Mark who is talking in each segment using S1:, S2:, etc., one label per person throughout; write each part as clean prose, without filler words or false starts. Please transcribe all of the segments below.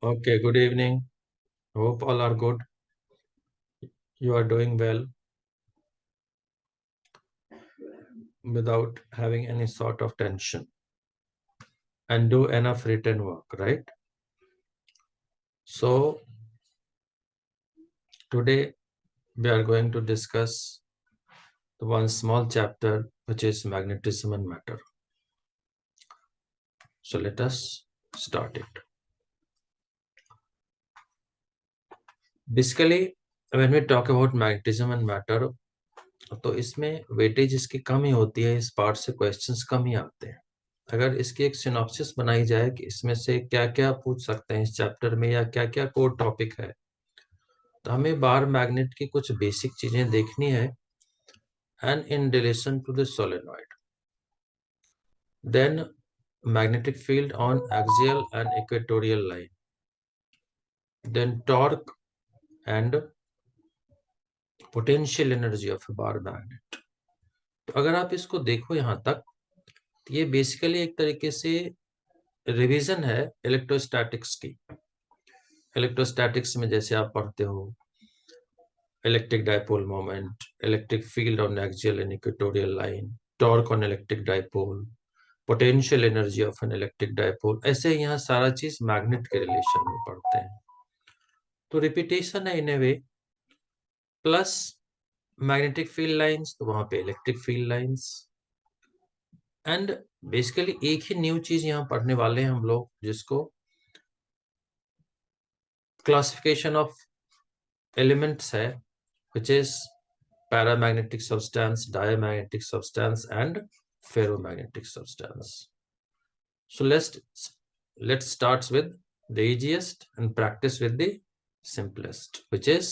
S1: Okay, good evening. Hope all are good. You are doing well without having any sort of tension and do enough written work, right? So, today we are going to discuss the one small chapter which is magnetism and matter. So, let us start it. Basically, when we talk about magnetism and matter, तो इसमें weightage इसकी कम ही होती है, इस part से questions कम ही आते हैं। अगर इसकी एक सिनॉप्सिस बनाई जाए कि इसमें से क्या क्या पूछ सकते हैं इस चैप्टर में या क्या क्या कोर टॉपिक है, तो हमें बार मैग्नेट की कुछ बेसिक चीजें देखनी है and in relation to the solenoid, then magnetic field on axial and equatorial line, then torque and potential energy of a bar magnet. तो अगर आप इसको देखो यहाँ तक, तो ये बेसिकली एक तरीके से रिवीजन है इलेक्ट्रोस्टैटिक्स की। इलेक्ट्रोस्टैटिक्स में जैसे आप पढ़ते हो electric dipole moment, electric field on axial and equatorial line, torque on electric dipole, potential energy of an electric dipole, ऐसे यहाँ सारा चीज मैग्नेट के रिलेशन में पढ़ते हैं। तो रिपीटेशन है इन ए वे, प्लस मैग्नेटिक फील्ड लाइंस, तो वहां पे electric field lines, and basically एक ही न्यू चीज यहाँ पढ़ने वाले हैं हम लोग, जिसको क्लासिफिकेशन ऑफ एलिमेंट्स है, which is paramagnetic substance, diamagnetic substance, and ferromagnetic substance. So let's start with the easiest and practice with the simplest, which is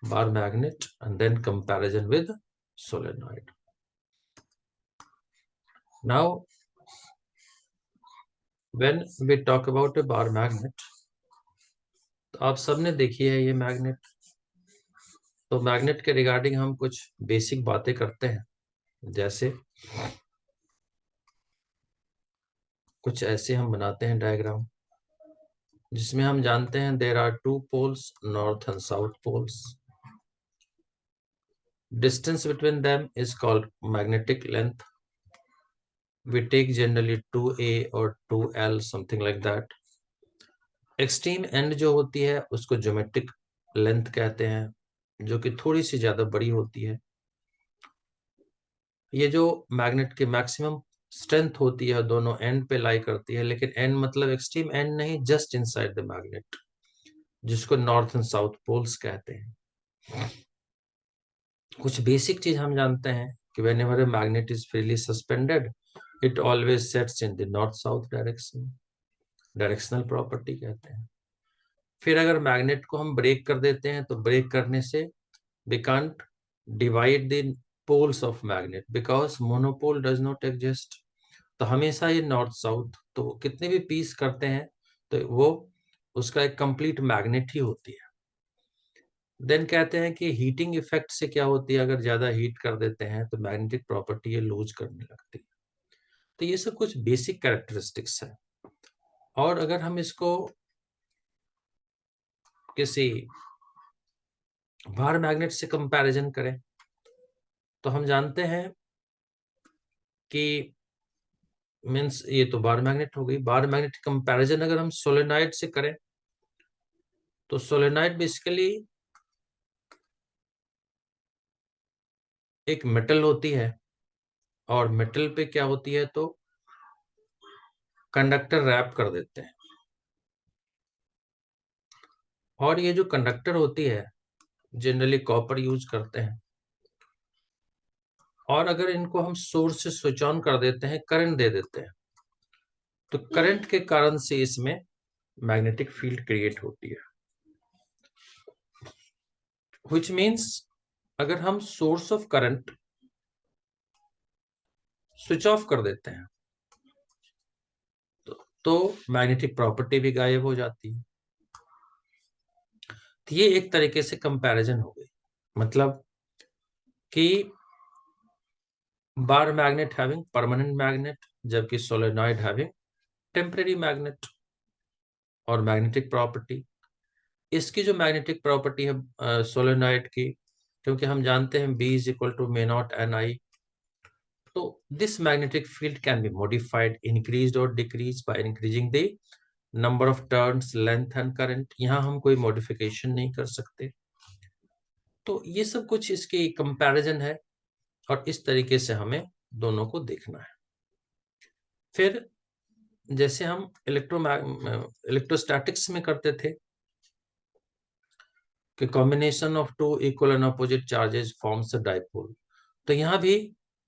S1: bar magnet, and then comparison with solenoid. Now, when we talk about a bar magnet, तो आप सबने देखी है ये magnet. तो magnet के regarding हम कुछ बेसिक बातें करते हैं, जैसे कुछ ऐसे हम बनाते हैं डायग्राम, जिसमें हम जानते हैं there are two poles, north and south poles. Distance between them is called magnetic length. We take generally 2a और 2l, something like that. Extreme end जो होती है उसको ज्योमेट्रिक लेंथ कहते हैं, जो कि थोड़ी सी ज्यादा बड़ी होती है। ये जो मैग्नेट की मैक्सिमम स्ट्रेंथ होती है दोनों एंड पे लाई करती है, लेकिन एंड मतलब एक्सट्रीम एंड नहीं, जस्ट इनसाइड द मैग्नेट, जिसको नॉर्थ एंड साउथ पोल्स कहते हैं। कुछ बेसिक चीज हम जानते हैं कि whenever a magnet is freely suspended, it always sets in the north south direction, directional property कहते हैं। फिर अगर मैग्नेट को हम ब्रेक कर देते हैं, तो ब्रेक करने से we can't divide the poles of magnet because monopole does not exist। तो हमेशा ये नॉर्थ साउथ, तो कितने भी पीस करते हैं तो वो उसका एक कंप्लीट मैग्नेट ही होती है। देन कहते हैं कि हीटिंग इफेक्ट से क्या होती है, अगर ज्यादा हीट कर देते हैं तो मैग्नेटिक प्रॉपर्टी ये लूज करने लगती है। तो ये सब कुछ बेसिक कैरेक्टरिस्टिक्स है। और अगर हम इसको किसी बार मैग्नेट से कंपैरिजन करें, तो हम जानते हैं कि मीन्स ये तो बार मैग्नेट हो गई। बार मैग्नेट कंपैरिजन अगर हम सोलेनॉइड से करें, तो सोलेनॉइड बेसिकली एक मेटल होती है, और मेटल पे क्या होती है, तो कंडक्टर रैप कर देते हैं। और ये जो कंडक्टर होती है जनरली कॉपर यूज करते हैं, और अगर इनको हम सोर्स से स्विच ऑन कर देते हैं, करंट दे देते हैं, तो करंट के कारण से इसमें मैग्नेटिक फील्ड क्रिएट होती है। व्हिच मींस अगर हम source of current switch off कर देते हैं, तो मैग्नेटिक प्रॉपर्टी भी गायब हो जाती है। तो ये एक तरीके से कंपैरिजन हो गई, मतलब कि bar magnet having permanent magnet, जबकि सोलेनॉइड हैविंग टेम्परेरी मैग्नेट। और मैग्नेटिक प्रॉपर्टी, इसकी जो मैग्नेटिक प्रॉपर्टी है सोलेनॉइड की, क्योंकि हम जानते हैं B is equal to mu naught n I, तो this magnetic field can be modified, increase और decrease by increasing the number of turns, length and current. यहाँ हम कोई मॉडिफिकेशन नहीं कर सकते। तो ये सब कुछ इसकी कंपैरिजन है और इस तरीके से हमें दोनों को देखना है। फिर जैसे हम इलेक्ट्रोस्टैटिक्स में करते थे कि combination of two equal and opposite charges forms a dipole, तो यहाँ भी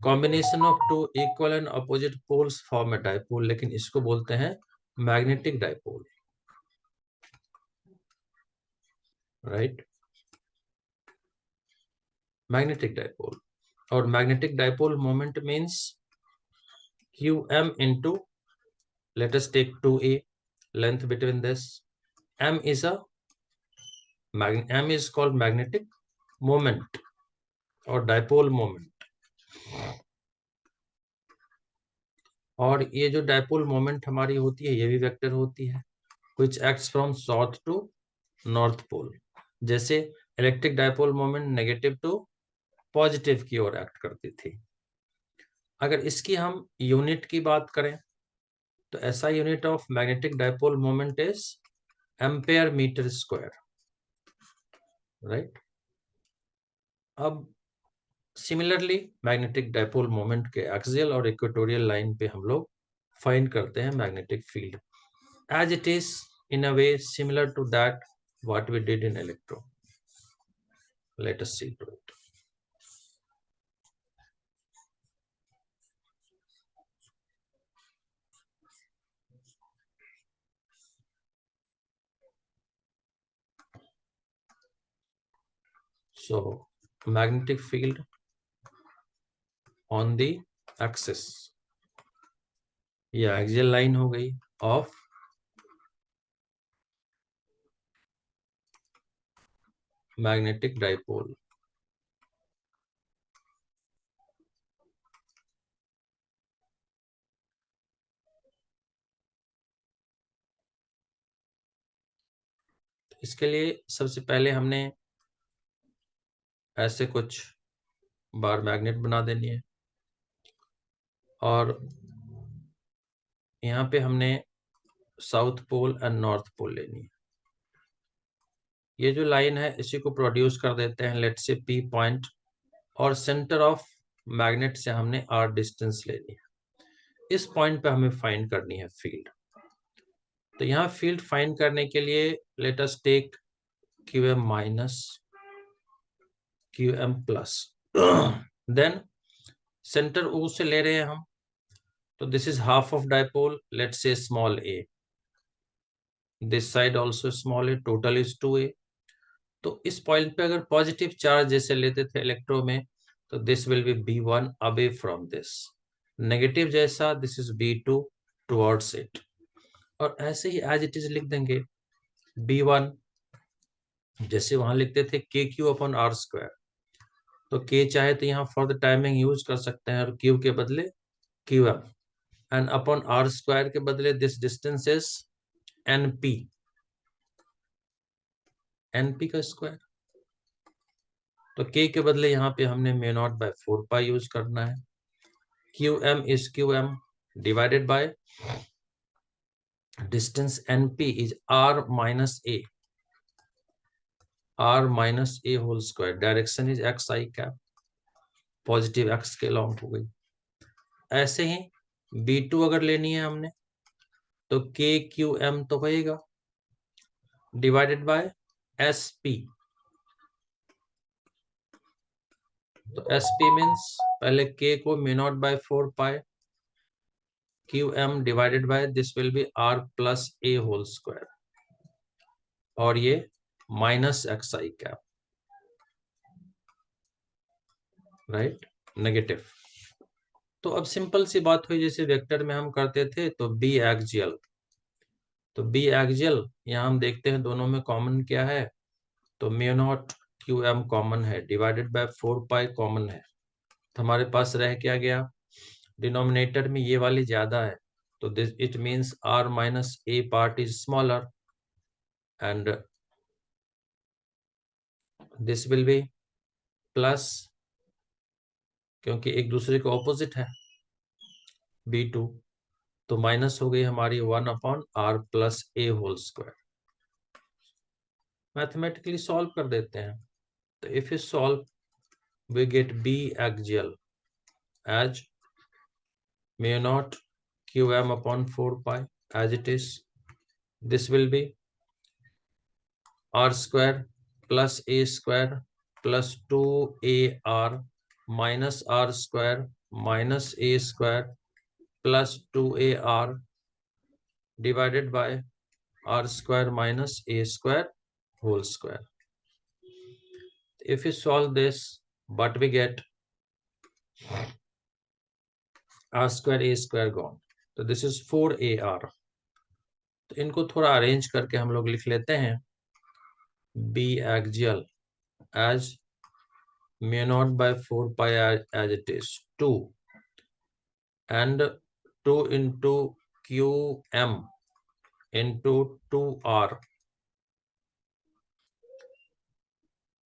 S1: combination of two equal and opposite poles form a dipole, लेकिन इसको बोलते हैं magnetic dipole, right, magnetic dipole. और magnetic dipole moment means qm into, let us take 2a, length between this, m is called magnetic moment or dipole moment। और ये जो dipole moment हमारी होती है ये भी वेक्टर होती है, which acts from south to north pole. जैसे electric dipole moment negative to positive की ओर एक्ट करती थी। अगर इसकी हम यूनिट की बात करें तो ऐसा unit of magnetic dipole moment is ampere metre square, right. अब सिमिलरली मैग्नेटिक डाइपोल मोमेंट के एक्सियल और इक्वेटोरियल लाइन पे हम लोग फाइंड करते हैं magnetic field, as it is in a way similar to that what we did in electro। Let us see to it। So magnetic field on the axis, ये axial line हो गई of magnetic dipole। इसके लिए सबसे पहले हमने ऐसे कुछ बार मैग्नेट बना देनी है और यहाँ पे हमने south pole and north pole लेनी है। ये जो लाइन है इसी को प्रोड्यूस कर देते हैं लेट्स से P पॉइंट, और सेंटर ऑफ मैग्नेट से हमने R डिस्टेंस लेनी है। इस पॉइंट पे हमें फाइंड करनी है फील्ड। तो यहाँ फील्ड फाइंड करने के लिए let us take QM minus QM plus, then centre O से ले रहे हैं हम, तो this is half of dipole, let's say small a, this side also small a, total is 2a। तो इस पॉइंट पे अगर पॉजिटिव चार्ज जैसे लेते थे इलेक्ट्रो में तो this will be B1 away from this, negative जैसा this is B2 towards it, और ऐसे ही एज इट इज लिख देंगे B1 जैसे वहां लिखते थे KQ/R², तो K चाहे तो यहाँ फॉर द टाइमिंग यूज कर सकते हैं और Q के बदले QM, एंड अपॉन R² के बदले दिस डिस्टेंस इज NP का स्क्वायर। तो K के बदले यहाँ पे हमने mu naught by 4 pi use करना है। QM is QM divided by distance NP is R minus A, R minus A whole square, direction is XI cap, positive X के लॉन्ग हो गई। ऐसे ही B2 अगर लेनी है हमने तो KQM तो होएगा डिवाइडेड बाय SP, तो SP मीन्स पहले K को mu naught by 4 pi QM divided by this will be R plus A whole square, और ये minus XI cap, right, negative. तो अब सिंपल सी बात हुई जैसे वेक्टर में हम करते थे, तो B एक्सियल, तो B एक्सियल यहाँ हम देखते हैं दोनों में कॉमन क्या है, तो म्यू नॉट QM कॉमन है डिवाइडेड बाय 4 पाई कॉमन है, तो हमारे पास रह क्या गया, डिनोमिनेटर में ये वाली ज्यादा है तो this it means R minus A part is smaller, and this will be plus, क्योंकि एक दूसरे के ऑपोजिट है B2, तो माइनस हो गई हमारी 1/r plus a whole square. Mathematically solve कर देते हैं, तो if you solve we get B axial as mu naught qm upon 4 pi as it is. This will be r square plus a square plus 2ar minus r square minus a square plus 2ar divided by r square minus a square whole square. If you solve this, what we get? r square a square gone, तो this is 4ar. तो इनको थोड़ा arrange करके हम लोग लिख लेते हैं B axial as mu naught by 4 pi as it is 2 and 2 into qm into 2r,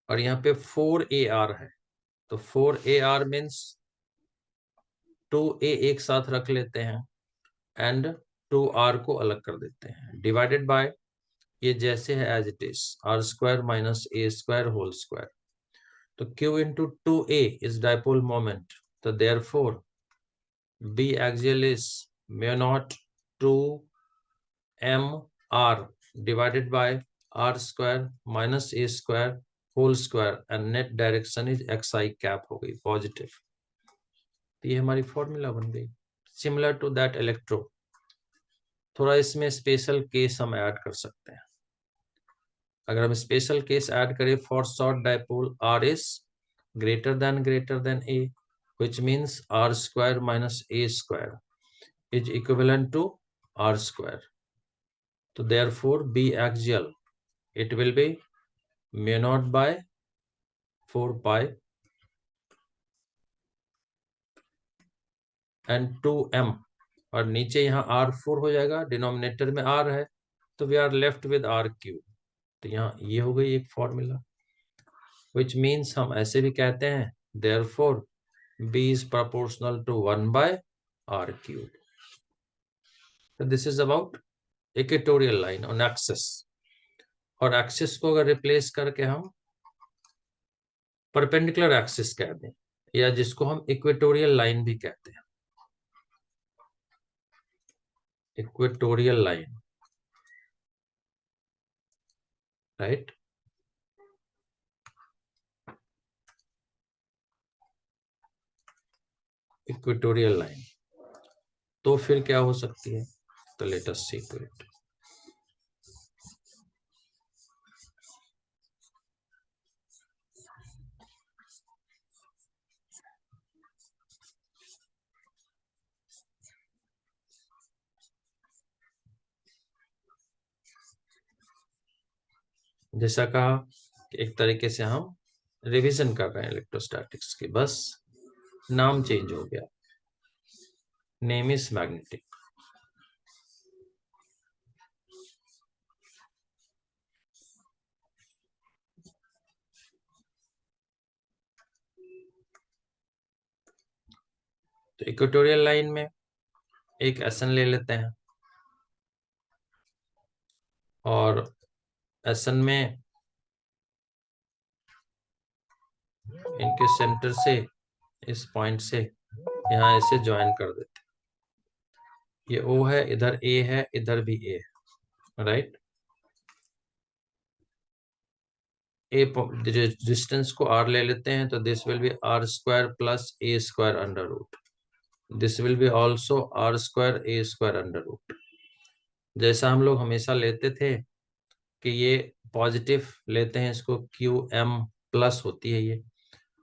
S1: और यहाँ पे 4ar है, तो 4ar मीन्स 2a एक साथ रख लेते हैं एंड 2r को अलग कर देते हैं, डिवाइडेड बाय ये जैसे है as it is r square minus a square whole square. तो q into 2a is dipole moment, तो therefore B axial is mu naught 2mr divided by r square minus a square whole square and net direction is xi cap हो गई positive. तो ये हमारी formula बन गई। Similar to that electro, थोड़ा इसमें स्पेशल केस हम ऐड कर सकते हैं। अगर हम स्पेशल केस ऐड करें for short dipole r is greater than a, which means r square minus a square is equivalent to r square. So therefore B axial, it will be mu naught by 4 pi and 2m, और नीचे यहाँ r4 हो जाएगा, denominator में r है, तो we are left with r cube। तो यहाँ ये हो गई एक फॉर्मूला, which means हम ऐसे भी कहते हैं therefore B is proportional to 1 by r cube. So this is about equatorial line on axis, और एक्सिस को अगर रिप्लेस करके हम परपेंडिकुलर एक्सिस कह दें, या जिसको हम इक्वेटोरियल लाइन भी कहते हैं, equatorial line, right. Equatorial line तो फिर क्या हो सकती है, तो let us see to it. जैसा कहा कि एक तरीके से हम रिवीजन कर रहे हैं इलेक्ट्रोस्टैटिक्स की, बस नाम चेंज हो गया, नेम इज मैग्नेटिक। तो इक्वेटोरियल लाइन में एक एसन ले लेते हैं, और एसन में इनके सेंटर से इस पॉइंट से यहाँ ऐसे ज्वाइन कर देते हैं। ये O है, इधर A है, इधर भी A है, राइट। A डिस्टेंस को R ले लेते हैं, तो this will be r square plus a square under root, this will be also r square a square under root. जैसा हम लोग हमेशा लेते थे कि ये पॉजिटिव लेते हैं, इसको qm प्लस होती है ये,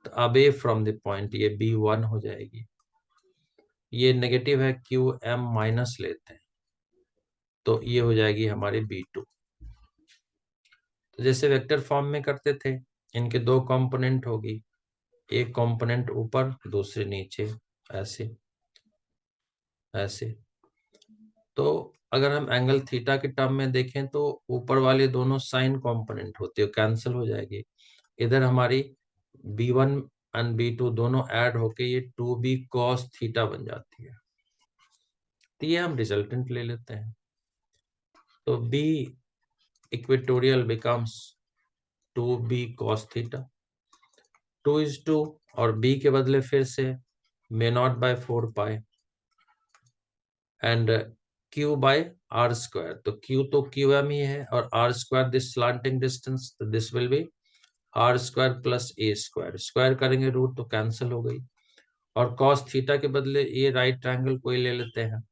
S1: तो अवे फ्रॉम द पॉइंट ये B1 हो जाएगी। ये नेगेटिव है, qm माइनस लेते हैं, तो ये हो जाएगी हमारी B2। तो जैसे वेक्टर फॉर्म में करते थे, इनके दो कंपोनेंट होगी, एक कंपोनेंट ऊपर दूसरे नीचे, ऐसे ऐसे। तो अगर हम एंगल थीटा के टर्म में देखें तो ऊपर वाले दोनों साइन कंपोनेंट होते हैं, कैंसिल हो जाएगी। इधर हमारी b1 एंड b2 दोनों ऐड होके ये 2b cos थीटा बन जाती है। तो ये हम रिजल्टेंट ले लेते हैं। तो b equatorial becomes 2b cos theta, 2:2, और b के बदले फिर से mu naught by 4 pi and q by r square. तो q तो qm ही है और r square this slanting distance, तो this will be r square plus a square. Square करेंगे रूट तो कैंसिल हो गई, और cos थीटा के बदले ये राइट ट्रायंगल कोई ले लेते हैं,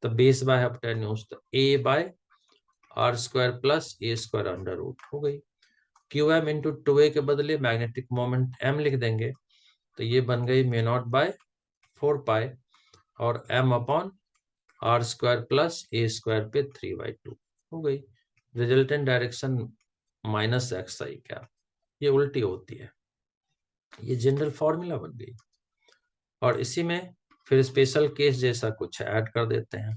S1: तो बेस बाय हाइपोटेन्यूज, तो a by r square plus a square under root हो गई। qm इंटू 2a के बदले मैग्नेटिक मोमेंट m लिख देंगे, तो ये बन गई मे नॉट बाय 4 पाई और m upon R square plus A square पे 3/2 हो गई। Resultant direction minus x i क्या, ये उल्टी होती है। ये जनरल फॉर्मूला बन गई, और इसी में फिर स्पेशल केस जैसा कुछ ऐड कर देते हैं।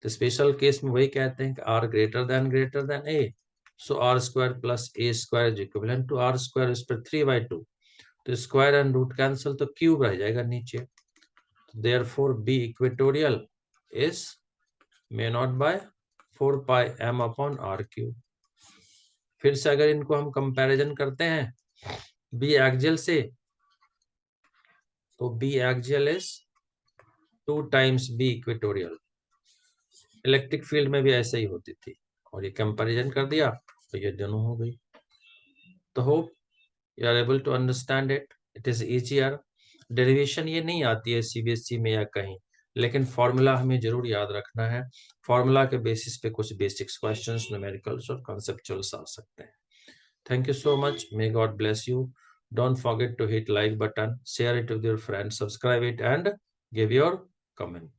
S1: तो स्पेशल केस में वही कहते हैं कि R greater than A, so R square plus A square is equivalent to R square इस पर 3/2। तो स्क्वायर एंड रूट कैंसिल, तो क्यूब रह जाएगा नीचे। Therefore B equatorial is mu naught by 4 pi m upon R cube. फिर से अगर इनको हम कंपैरिजन करते हैं बी एक्सियल से, तो B axial is 2 times B equatorial. Electric field में भी ऐसे ही होती थी, और ये कंपैरिजन कर दिया तो ये दोनों हो गई। तो hope you are able to understand it, it is easier. Derivation ये नहीं आती है सीबीएसई में या कहीं, लेकिन फॉर्मूला हमें जरूर याद रखना है। फॉर्मूला के बेसिस पे कुछ बेसिक्स क्वेश्चंस, न्यूमेरिकल्स और कॉन्सेप्चुअल्स आ सकते हैं। Thank you so much. May God bless you. Don't forget to hit like button, share it with your friends, subscribe it and give your comment.